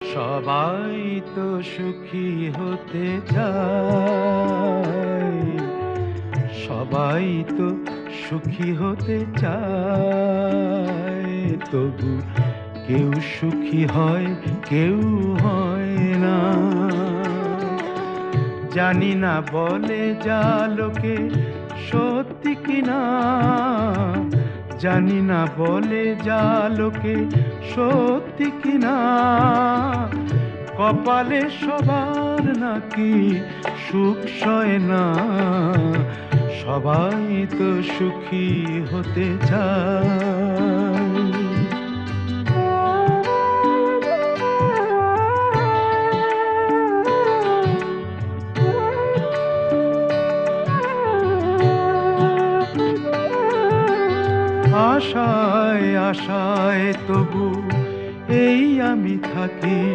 সবাই তো সুখী হতে চায়, সবাই তো সুখী হতে চায়, তবু কেউ সুখী হয় কেউ হয় না। জানি না বলে যা লোকে সত্যি কিনা, জানি না বলে যা লোকে সত্যি কিনা, কপালে সবার নাকি সুখ সয় না। সবাই তো সুখী হতে চায়। আশায় আশায় তবু এই আমি থাকি।